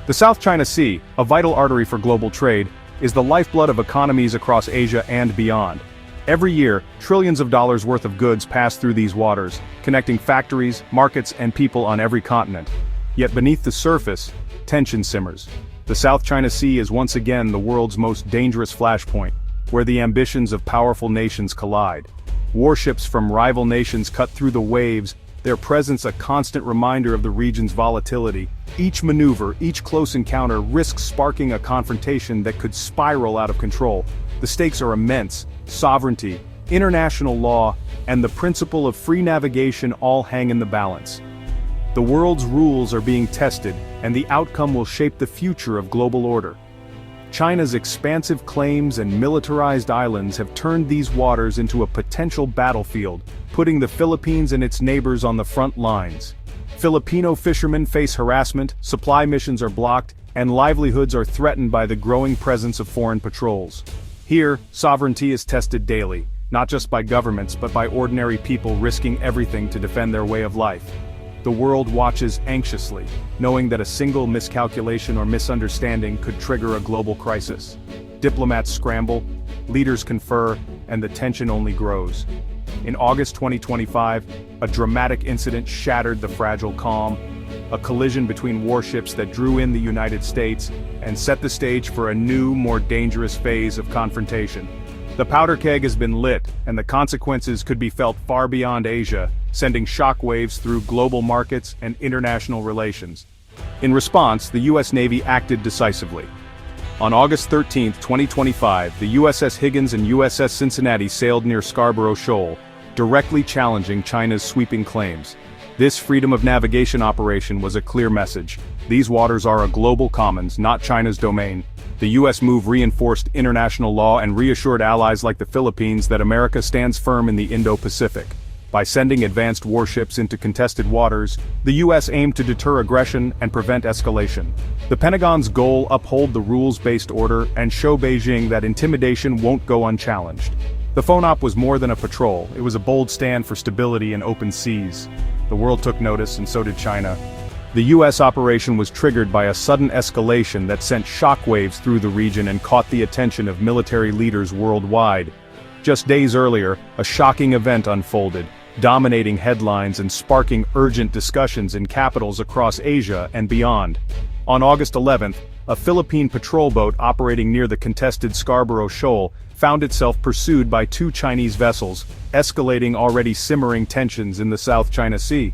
The South China Sea, a vital artery for global trade, is the lifeblood of economies across Asia and beyond. Every year, trillions of dollars worth of goods pass through these waters, connecting factories, markets, and people on every continent. Yet beneath the surface, tension simmers. The South China Sea is once again the world's most dangerous flashpoint, where the ambitions of powerful nations collide. Warships from rival nations cut through the waves, their presence a constant reminder of the region's volatility. Each maneuver, each close encounter risks sparking a confrontation that could spiral out of control. The stakes are immense. Sovereignty, international law, and the principle of free navigation all hang in the balance. The world's rules are being tested, and the outcome will shape the future of global order. China's expansive claims and militarized islands have turned these waters into a potential battlefield, putting the Philippines and its neighbors on the front lines. Filipino fishermen face harassment, supply missions are blocked, and livelihoods are threatened by the growing presence of foreign patrols. Here, sovereignty is tested daily, not just by governments but by ordinary people risking everything to defend their way of life. The world watches anxiously, knowing that a single miscalculation or misunderstanding could trigger a global crisis. Diplomats scramble, leaders confer, and the tension only grows. In August 2025, a dramatic incident shattered the fragile calm, a collision between warships that drew in the United States and set the stage for a new, more dangerous phase of confrontation. The powder keg has been lit, and the consequences could be felt far beyond Asia, sending shockwaves through global markets and international relations. In response, the U.S. Navy acted decisively. On August 13, 2025, the USS Higgins and USS Cincinnati sailed near Scarborough Shoal, directly challenging China's sweeping claims. This freedom of navigation operation was a clear message. These waters are a global commons, not China's domain. The U.S. move reinforced international law and reassured allies like the Philippines that America stands firm in the Indo-Pacific. By sending advanced warships into contested waters, the U.S. aimed to deter aggression and prevent escalation. The Pentagon's goal: uphold the rules-based order and show Beijing that intimidation won't go unchallenged. The phone-op was more than a patrol, it was a bold stand for stability in open seas. The world took notice, and so did China. The U.S. operation was triggered by a sudden escalation that sent shockwaves through the region and caught the attention of military leaders worldwide. Just days earlier, a shocking event unfolded, dominating headlines and sparking urgent discussions in capitals across Asia and beyond. On August 11th, a Philippine patrol boat operating near the contested Scarborough Shoal found itself pursued by two Chinese vessels, escalating already simmering tensions in the South China Sea.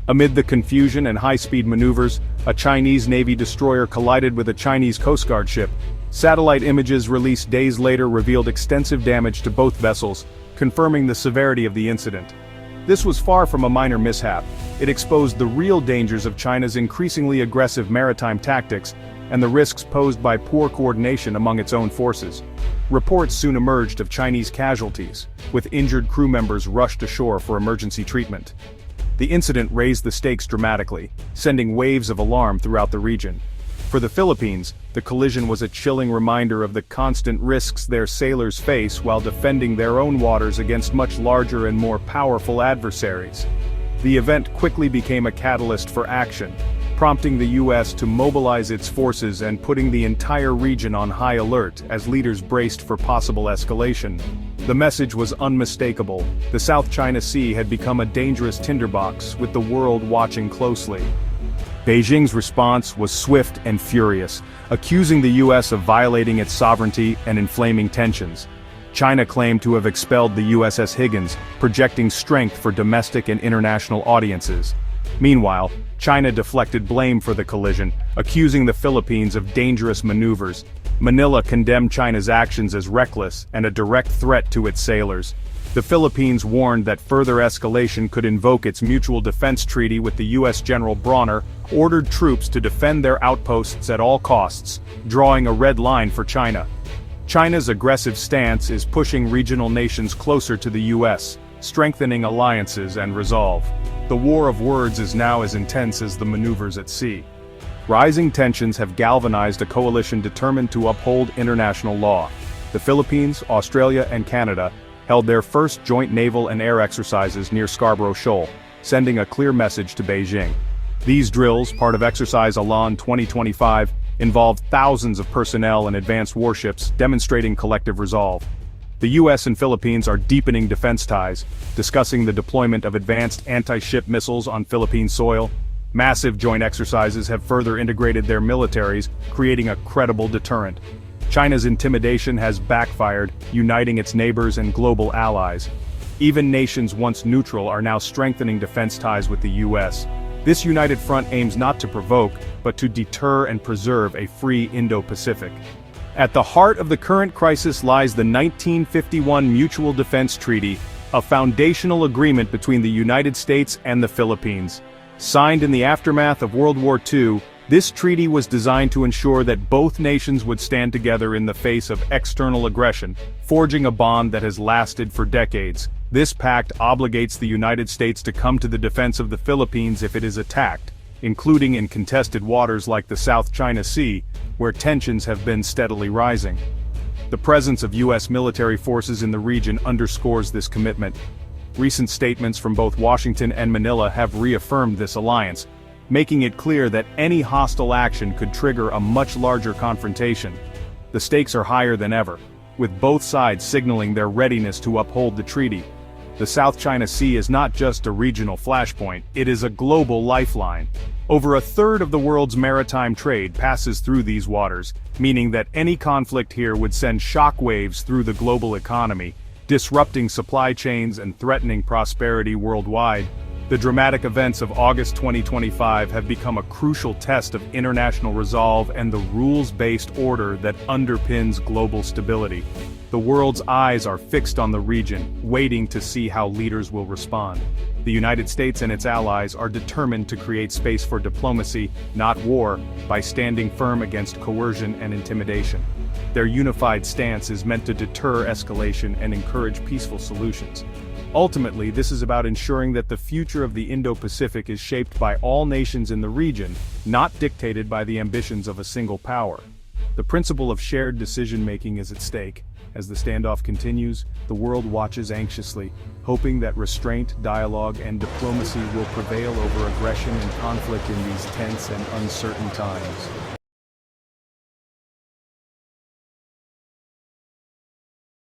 Amid the confusion and high-speed maneuvers, a Chinese Navy destroyer collided with a Chinese Coast Guard ship. Satellite images released days later revealed extensive damage to both vessels, confirming the severity of the incident. This was far from a minor mishap. It exposed the real dangers of China's increasingly aggressive maritime tactics and the risks posed by poor coordination among its own forces. Reports soon emerged of Chinese casualties, with injured crew members rushed ashore for emergency treatment. The incident raised the stakes dramatically, sending waves of alarm throughout the region. For the Philippines, the collision was a chilling reminder of the constant risks their sailors face while defending their own waters against much larger and more powerful adversaries. The event quickly became a catalyst for action, prompting the U.S. to mobilize its forces and putting the entire region on high alert as leaders braced for possible escalation. The message was unmistakable: the South China Sea had become a dangerous tinderbox, with the world watching closely. Beijing's response was swift and furious, accusing the U.S. of violating its sovereignty and inflaming tensions. China claimed to have expelled the USS Higgins, projecting strength for domestic and international audiences. Meanwhile, China deflected blame for the collision, accusing the Philippines of dangerous maneuvers. Manila condemned China's actions as reckless and a direct threat to its sailors. The Philippines warned that further escalation could invoke its mutual defense treaty with the U.S. General Bronner ordered troops to defend their outposts at all costs, drawing a red line for China. China's aggressive stance is pushing regional nations closer to the U.S., strengthening alliances and resolve. The war of words is now as intense as the maneuvers at sea. Rising tensions have galvanized a coalition determined to uphold international law. The Philippines, Australia, and Canada held their first joint naval and air exercises near Scarborough Shoal, sending a clear message to Beijing. These drills, part of Exercise Elan 2025, involved thousands of personnel and advanced warships, demonstrating collective resolve. The U.S. and Philippines are deepening defense ties, discussing the deployment of advanced anti-ship missiles on Philippine soil. Massive joint exercises have further integrated their militaries, creating a credible deterrent. China's intimidation has backfired, uniting its neighbors and global allies. Even nations once neutral are now strengthening defense ties with the U.S. This united front aims not to provoke, but to deter and preserve a free Indo-Pacific. At the heart of the current crisis lies the 1951 Mutual Defense Treaty, a foundational agreement between the United States and the Philippines. Signed in the aftermath of World War II, this treaty was designed to ensure that both nations would stand together in the face of external aggression, forging a bond that has lasted for decades. This pact obligates the United States to come to the defense of the Philippines if it is attacked, including in contested waters like the South China Sea, where tensions have been steadily rising. The presence of U.S. military forces in the region underscores this commitment. Recent statements from both Washington and Manila have reaffirmed this alliance, making it clear that any hostile action could trigger a much larger confrontation. The stakes are higher than ever, with both sides signaling their readiness to uphold the treaty. The South China Sea is not just a regional flashpoint, it is a global lifeline. Over a third of the world's maritime trade passes through these waters, meaning that any conflict here would send shockwaves through the global economy, disrupting supply chains and threatening prosperity worldwide. The dramatic events of August 2025 have become a crucial test of international resolve and the rules-based order that underpins global stability. The world's eyes are fixed on the region, waiting to see how leaders will respond. The United States and its allies are determined to create space for diplomacy, not war, by standing firm against coercion and intimidation. Their unified stance is meant to deter escalation and encourage peaceful solutions. Ultimately, this is about ensuring that the future of the Indo-Pacific is shaped by all nations in the region, not dictated by the ambitions of a single power. The principle of shared decision-making is at stake. As the standoff continues, the world watches anxiously, hoping that restraint, dialogue, and diplomacy will prevail over aggression and conflict in these tense and uncertain times.